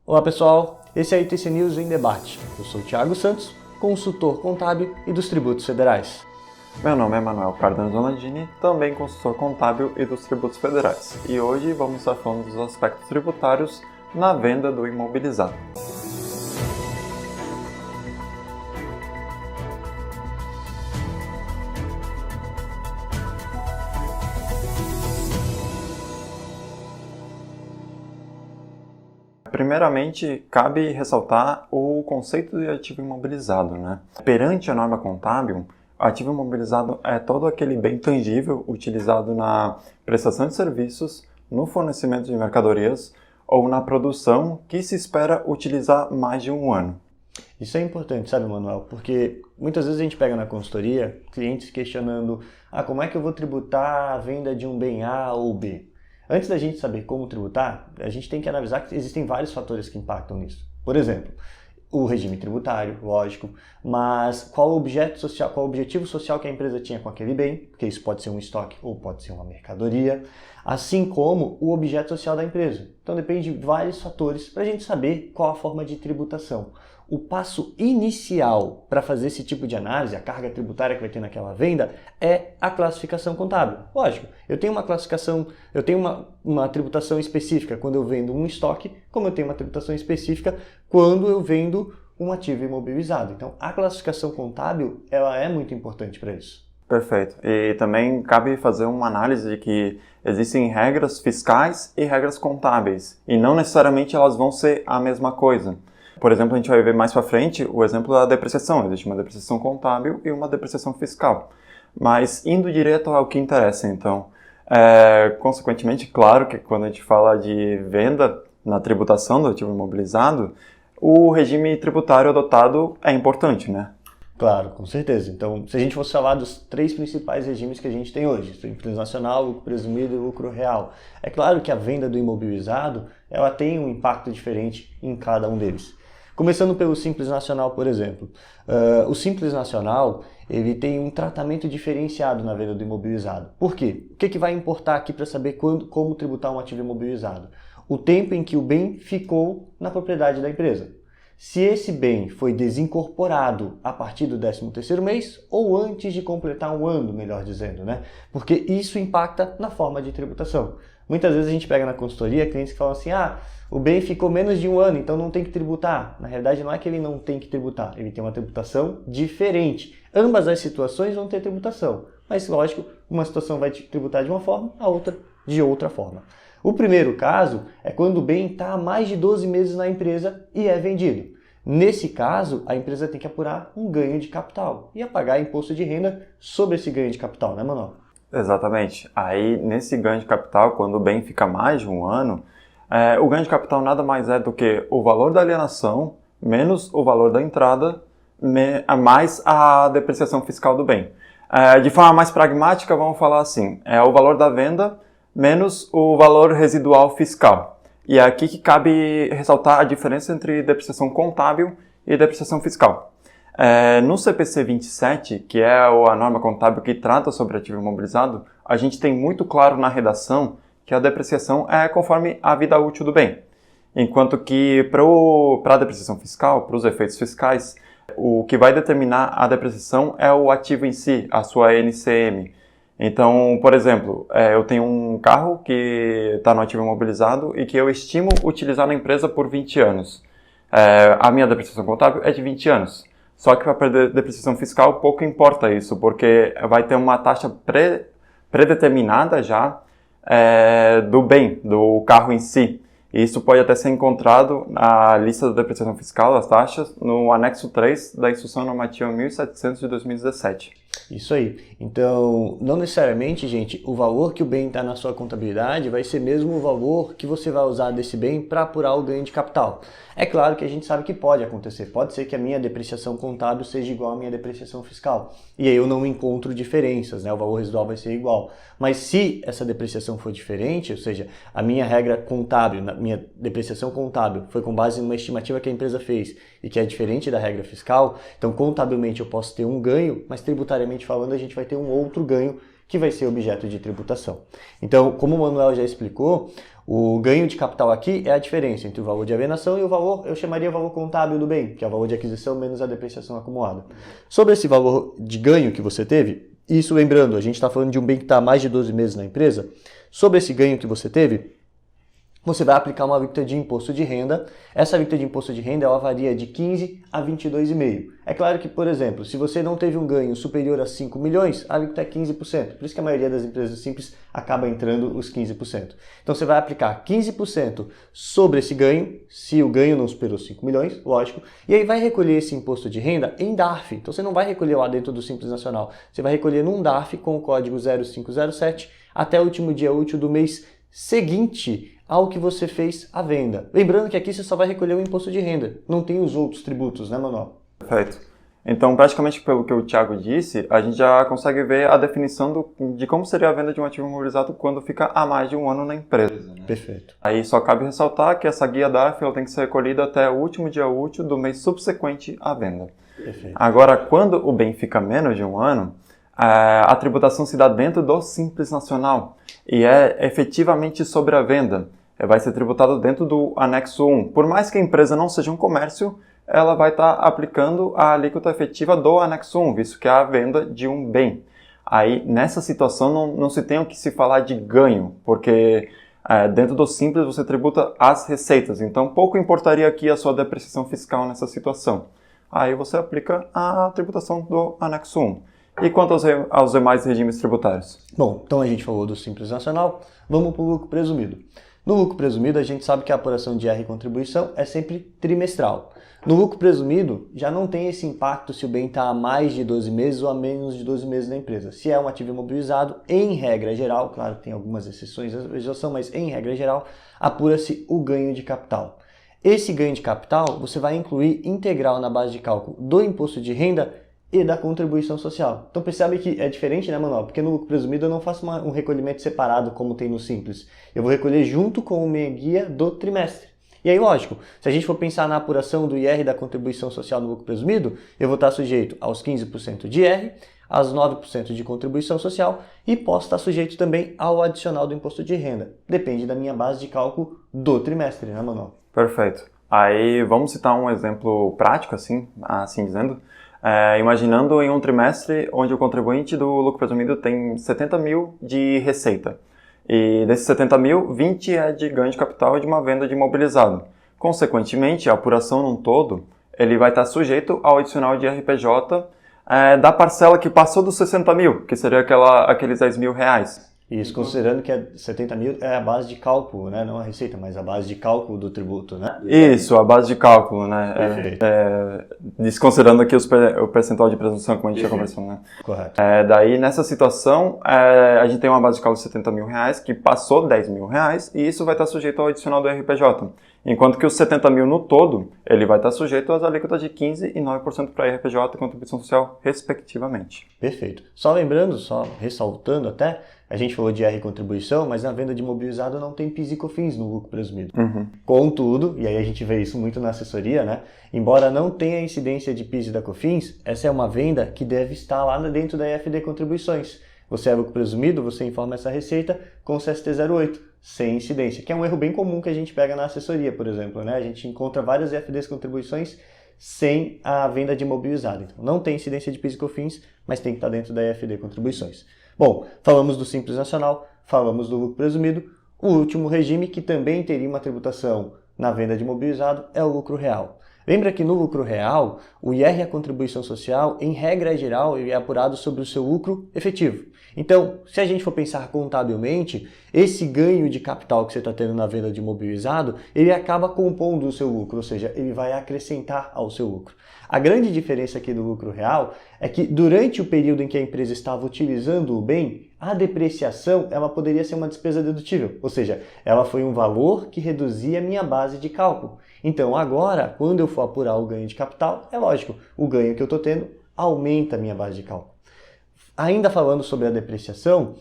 Olá pessoal, esse é a ITC News em Debate. Eu sou o Thiago Santos, consultor contábil e dos tributos federais. Meu nome é Manuel Cardenas Donadini, também consultor contábil e dos tributos federais. E hoje vamos estar falando dos aspectos tributários na venda do imobilizado. Primeiramente, cabe ressaltar o conceito de ativo imobilizado, né? Perante a norma contábil, ativo imobilizado é todo aquele bem tangível utilizado na prestação de serviços, no fornecimento de mercadorias ou na produção que se espera utilizar mais de um ano. Isso é importante, sabe, Manuel? Porque muitas vezes a gente pega na consultoria clientes questionando como é que eu vou tributar a venda de um bem A ou B? Antes da gente saber como tributar, a gente tem que analisar que existem vários fatores que impactam nisso. Por exemplo, o regime tributário, lógico, mas qual o objeto social, qual o objetivo social que a empresa tinha com aquele bem, porque isso pode ser um estoque ou pode ser uma mercadoria, assim como o objeto social da empresa. Então depende de vários fatores para a gente saber qual a forma de tributação. O passo inicial para fazer esse tipo de análise, a carga tributária que vai ter naquela venda, é a classificação contábil. Lógico, eu tenho uma classificação, eu tenho uma tributação específica quando eu vendo um estoque, como eu tenho uma tributação específica quando eu vendo um ativo imobilizado. Então, a classificação contábil, ela é muito importante para isso. Perfeito. E também cabe fazer uma análise de que existem regras fiscais e regras contábeis, e não necessariamente elas vão ser a mesma coisa. Por exemplo, a gente vai ver mais para frente o exemplo da depreciação. Existe uma depreciação contábil e uma depreciação fiscal. Mas indo direto ao que interessa, então, consequentemente, claro que quando a gente fala de venda na tributação do ativo imobilizado, o regime tributário adotado é importante, né? Claro, com certeza. Então, se a gente fosse falar dos três principais regimes que a gente tem hoje, Simples Nacional, lucro presumido e lucro real, é claro que a venda do imobilizado, ela tem um impacto diferente em cada um deles. Começando pelo Simples Nacional, por exemplo. O Simples Nacional, ele tem um tratamento diferenciado na venda do imobilizado. Por quê? O que vai importar aqui para saber como tributar um ativo imobilizado? O tempo em que o bem ficou na propriedade da empresa. Se esse bem foi desincorporado a partir do 13º mês ou antes de completar um ano, melhor dizendo, né? Porque isso impacta na forma de tributação. Muitas vezes a gente pega na consultoria clientes que falam assim, o bem ficou menos de um ano, então não tem que tributar. Na realidade, não é que ele não tem que tributar, ele tem uma tributação diferente. Ambas as situações vão ter tributação, mas lógico, uma situação vai tributar de uma forma, a outra de outra forma. O primeiro caso é quando o bem está há mais de 12 meses na empresa e é vendido. Nesse caso, a empresa tem que apurar um ganho de capital e pagar imposto de renda sobre esse ganho de capital, né, Manuel? Exatamente. Aí, nesse ganho de capital, quando o bem fica mais de um ano, o ganho de capital nada mais é do que o valor da alienação menos o valor da entrada mais a depreciação fiscal do bem. De forma mais pragmática, vamos falar assim, é o valor da venda menos o valor residual fiscal. E é aqui que cabe ressaltar a diferença entre depreciação contábil e depreciação fiscal. No CPC 27, que é a norma contábil que trata sobre ativo imobilizado, a gente tem muito claro na redação que a depreciação é conforme a vida útil do bem. Enquanto que para a depreciação fiscal, para os efeitos fiscais, o que vai determinar a depreciação é o ativo em si, a sua NCM. Então, por exemplo, eu tenho um carro que está no ativo imobilizado e que eu estimo utilizar na empresa por 20 anos. A minha depreciação contábil é de 20 anos. Só que para perder depreciação fiscal, pouco importa isso, porque vai ter uma taxa predeterminada já do bem, do carro em si. E isso pode até ser encontrado na lista da depreciação fiscal das taxas no anexo 3 da Instrução Normativa 1700 de 2017. Isso aí. Então, não necessariamente, gente, o valor que o bem está na sua contabilidade vai ser mesmo o valor que você vai usar desse bem para apurar o ganho de capital. É claro que a gente sabe que pode acontecer. Pode ser que a minha depreciação contábil seja igual à minha depreciação fiscal. E aí eu não encontro diferenças, né? O valor residual vai ser igual. Mas se essa depreciação for diferente, ou seja, a minha regra contábil, minha depreciação contábil foi com base numa estimativa que a empresa fez e que é diferente da regra fiscal, então contabilmente eu posso ter um ganho, mas tributariamente falando a gente vai ter um outro ganho que vai ser objeto de tributação. Então, como o Manuel já explicou, o ganho de capital aqui é a diferença entre o valor de alienação e o valor, eu chamaria valor contábil do bem, que é o valor de aquisição menos a depreciação acumulada. Sobre esse valor de ganho que você teve, isso lembrando, a gente está falando de um bem que está há mais de 12 meses na empresa, sobre esse ganho que você teve, você vai aplicar uma alíquota de imposto de renda. Essa alíquota de imposto de renda ela varia de 15 a 22,5%. É claro que, por exemplo, se você não teve um ganho superior a 5 milhões, a alíquota é 15%. Por isso que a maioria das empresas simples acaba entrando os 15%. Então você vai aplicar 15% sobre esse ganho, se o ganho não superou 5 milhões, lógico, e aí vai recolher esse imposto de renda em DARF. Então você não vai recolher lá dentro do Simples Nacional, você vai recolher num DARF com o código 0507 até o último dia útil do mês seguinte ao que você fez a venda. Lembrando que aqui você só vai recolher o imposto de renda, não tem os outros tributos, né, Manuel? Perfeito. Então, praticamente pelo que o Thiago disse, a gente já consegue ver a definição de como seria a venda de um ativo imobilizado quando fica há mais de um ano na empresa. Né? Perfeito. Aí só cabe ressaltar que essa guia DARF ela tem que ser recolhida até o último dia útil do mês subsequente à venda. Perfeito. Agora, quando o bem fica menos de um ano, a tributação se dá dentro do Simples Nacional e é efetivamente sobre a venda. Vai ser tributado dentro do anexo 1. Por mais que a empresa não seja um comércio, ela vai estar aplicando a alíquota efetiva do anexo 1, visto que é a venda de um bem. Aí, nessa situação, não se tem o que se falar de ganho, porque dentro do Simples você tributa as receitas. Então, pouco importaria aqui a sua depreciação fiscal nessa situação. Aí você aplica a tributação do anexo 1. E quanto aos demais regimes tributários? Bom, então a gente falou do Simples Nacional, vamos para o lucro presumido. No lucro presumido, a gente sabe que a apuração de IR e contribuição é sempre trimestral. No lucro presumido, já não tem esse impacto se o bem está a mais de 12 meses ou a menos de 12 meses na empresa. Se é um ativo imobilizado, em regra geral, claro que tem algumas exceções à legislação, mas em regra geral, apura-se o ganho de capital. Esse ganho de capital você vai incluir integral na base de cálculo do imposto de renda e da contribuição social. Então percebe que é diferente, né, Manuel? Porque no lucro presumido eu não faço um recolhimento separado como tem no Simples. Eu vou recolher junto com a minha guia do trimestre. E aí, lógico, se a gente for pensar na apuração do IR da contribuição social no lucro presumido, eu vou estar sujeito aos 15% de IR, aos 9% de contribuição social e posso estar sujeito também ao adicional do imposto de renda. Depende da minha base de cálculo do trimestre, né, Manuel? Perfeito. Aí vamos citar um exemplo prático, assim dizendo. Imaginando em um trimestre onde o contribuinte do lucro presumido tem 70 mil de receita. E desses 70 mil, 20 é de ganho de capital de uma venda de imobilizado. Consequentemente, a apuração num todo, ele vai estar sujeito ao adicional de RPJ da parcela que passou dos 60 mil, que seria aqueles 10 mil reais. Isso, considerando que 70 mil é a base de cálculo, né? Não a receita, mas a base de cálculo do tributo, né? Isso, a base de cálculo, né? Desconsiderando aqui o percentual de presunção, como a gente já conversou, né? Correto. Daí, nessa situação, a gente tem uma base de cálculo de 70 mil reais, que passou 10 mil reais, e isso vai estar sujeito ao adicional do RPJ. Enquanto que os 70 mil no todo, ele vai estar sujeito às alíquotas de 15% e 9% para RPJ e contribuição social, respectivamente. Perfeito. Só lembrando, só ressaltando até, a gente falou de IR e contribuição, mas na venda de imobilizado não tem PIS e COFINS no lucro presumido. Uhum. Contudo, e aí a gente vê isso muito na assessoria, né? Embora não tenha incidência de PIS e da COFINS, essa é uma venda que deve estar lá dentro da IFD Contribuições. Você é lucro presumido, você informa essa receita com o CST 08, sem incidência, que é um erro bem comum que a gente pega na assessoria, por exemplo, né? A gente encontra várias IFDs contribuições sem a venda de imobilizado. Então, não tem incidência de PIS e COFINS, mas tem que estar dentro da IFD Contribuições. Bom, falamos do Simples Nacional, falamos do lucro presumido. O último regime que também teria uma tributação na venda de imobilizado é o lucro real. Lembra que no lucro real, o IR e a contribuição social, em regra geral, ele é apurado sobre o seu lucro efetivo. Então, se a gente for pensar contabilmente, esse ganho de capital que você está tendo na venda de imobilizado, ele acaba compondo o seu lucro, ou seja, ele vai acrescentar ao seu lucro. A grande diferença aqui do lucro real é que durante o período em que a empresa estava utilizando o bem, a depreciação ela poderia ser uma despesa dedutível, ou seja, ela foi um valor que reduzia a minha base de cálculo. Então agora, quando eu for apurar o ganho de capital, é lógico, o ganho que eu estou tendo aumenta a minha base de cálculo. Ainda falando sobre a depreciação,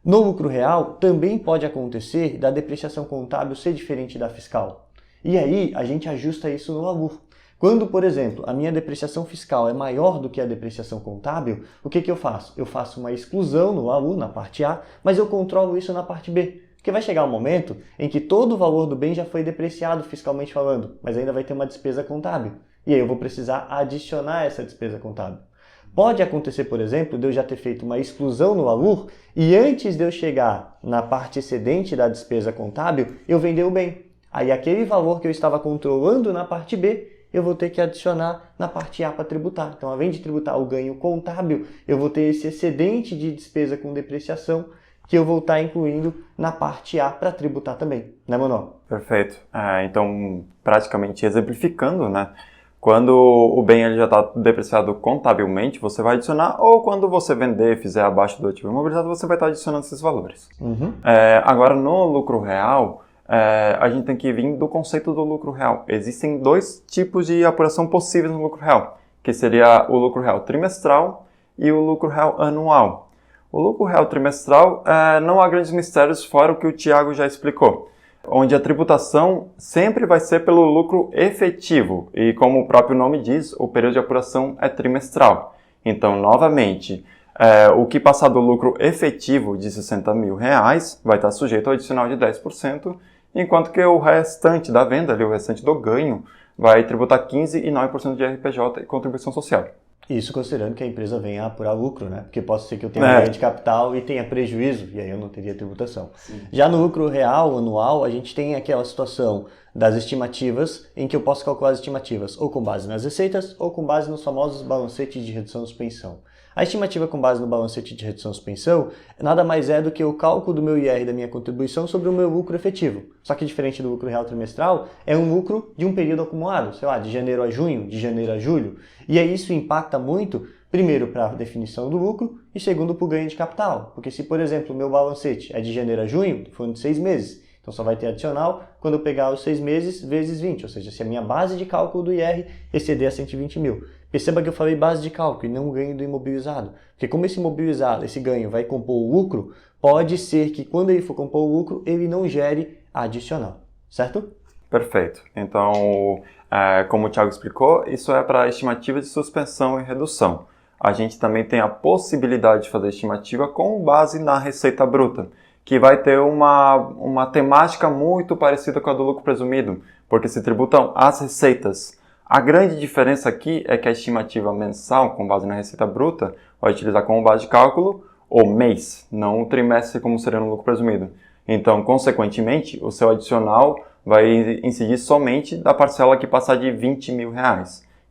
no lucro real também pode acontecer da depreciação contábil ser diferente da fiscal. E aí a gente ajusta isso no LABUR. Quando, por exemplo, a minha depreciação fiscal é maior do que a depreciação contábil, o que eu faço? Eu faço uma exclusão no AU, na parte A, mas eu controlo isso na parte B. Porque vai chegar um momento em que todo o valor do bem já foi depreciado fiscalmente falando, mas ainda vai ter uma despesa contábil. E aí eu vou precisar adicionar essa despesa contábil. Pode acontecer, por exemplo, de eu já ter feito uma exclusão no ALUR e antes de eu chegar na parte excedente da despesa contábil, eu vender o bem. Aí aquele valor que eu estava controlando na parte B, eu vou ter que adicionar na parte A para tributar. Então, além de tributar o ganho contábil, eu vou ter esse excedente de despesa com depreciação que eu vou estar incluindo na parte A para tributar também, né, Manuel? Perfeito. Então, praticamente exemplificando, né? Quando o bem ele já está depreciado contabilmente, você vai adicionar, ou quando você vender, fizer abaixo do ativo imobilizado, você vai estar adicionando esses valores. Agora, no lucro real, a gente tem que vir do conceito do lucro real. Existem dois tipos de apuração possíveis no lucro real, que seria o lucro real trimestral e o lucro real anual. O lucro real trimestral não há grandes mistérios fora o que o Thiago já explicou, onde a tributação sempre vai ser pelo lucro efetivo e, como o próprio nome diz, o período de apuração é trimestral. Então, novamente, o que passar do lucro efetivo de R$60 mil vai estar sujeito ao adicional de 10%, enquanto que o restante da venda, o restante do ganho, vai tributar 15% e 9% de RPJ e contribuição social. Isso considerando que a empresa venha a apurar lucro, né? Porque pode ser que eu tenha ganho de capital e tenha prejuízo, e aí eu não teria tributação. Sim. Já no lucro real, anual, a gente tem aquela situação das estimativas, em que eu posso calcular as estimativas ou com base nas receitas ou com base nos famosos balancetes de redução de suspensão. A estimativa com base no balancete de redução de suspensão nada mais é do que o cálculo do meu IR da minha contribuição sobre o meu lucro efetivo. Só que diferente do lucro real trimestral, é um lucro de um período acumulado, sei lá, de janeiro a junho, de janeiro a julho. E aí isso impacta muito, primeiro, para a definição do lucro e segundo, para o ganho de capital. Porque se, por exemplo, o meu balancete é de janeiro a junho, estou falando de 6 meses, então só vai ter adicional quando eu pegar os 6 meses vezes 20, ou seja, se a minha base de cálculo do IR exceder a 120 mil. Perceba que eu falei base de cálculo e não o ganho do imobilizado. Porque como esse imobilizado, esse ganho vai compor o lucro, pode ser que quando ele for compor o lucro, ele não gere adicional. Certo? Perfeito. Então, como o Thiago explicou, isso é para estimativa de suspensão e redução. A gente também tem a possibilidade de fazer estimativa com base na receita bruta, que vai ter uma temática muito parecida com a do lucro presumido, porque se tributam as receitas. A grande diferença aqui é que a estimativa mensal, com base na receita bruta, vai utilizar como base de cálculo o mês, não o trimestre como seria no lucro presumido. Então, consequentemente, o seu adicional vai incidir somente da parcela que passar de R$20 mil.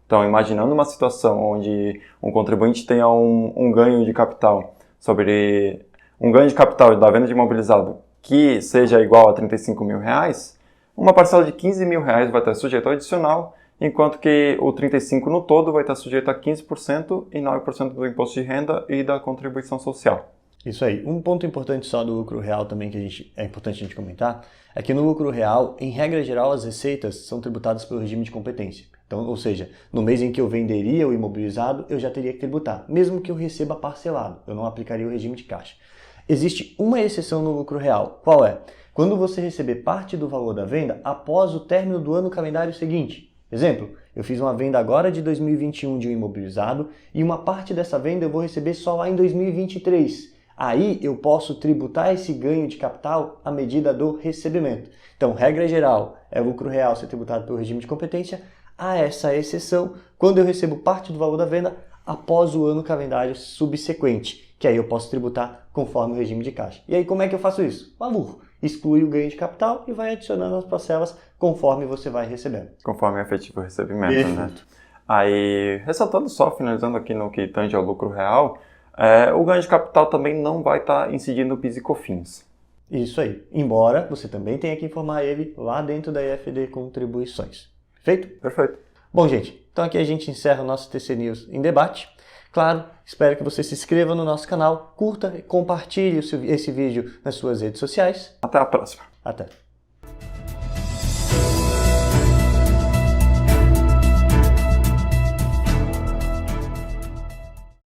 Então, imaginando uma situação onde um contribuinte tenha um ganho de capital sobre um ganho de capital da venda de imobilizado que seja igual a R$35 mil, uma parcela de R$15 mil vai estar sujeita ao adicional, enquanto que o 35 no todo vai estar sujeito a 15% e 9% do imposto de renda e da contribuição social. Isso aí. Um ponto importante só do lucro real também que é importante a gente comentar é que no lucro real, em regra geral, as receitas são tributadas pelo regime de competência. Então, ou seja, no mês em que eu venderia o imobilizado, eu já teria que tributar, mesmo que eu receba parcelado. Eu não aplicaria o regime de caixa. Existe uma exceção no lucro real. Qual é? Quando você receber parte do valor da venda após o término do ano calendário seguinte. Exemplo, eu fiz uma venda agora de 2021 de um imobilizado e uma parte dessa venda eu vou receber só lá em 2023. Aí eu posso tributar esse ganho de capital à medida do recebimento. Então, regra geral, é o lucro real ser tributado pelo regime de competência. Há essa exceção quando eu recebo parte do valor da venda após o ano calendário subsequente, que aí eu posso tributar conforme o regime de caixa. E aí como é que eu faço isso? Valor. Exclui o ganho de capital e vai adicionando as parcelas conforme você vai recebendo. Conforme o efetivo recebimento, né? Aí, ressaltando só, finalizando aqui no que tange ao lucro real, o ganho de capital também não vai estar incidindo no PIS e COFINS. Isso aí. Embora você também tenha que informar ele lá dentro da IFD Contribuições. Perfeito? Perfeito. Bom, gente, então aqui a gente encerra o nosso TC News em debate. Claro, espero que você se inscreva no nosso canal, curta e compartilhe esse vídeo nas suas redes sociais. Até a próxima. Até.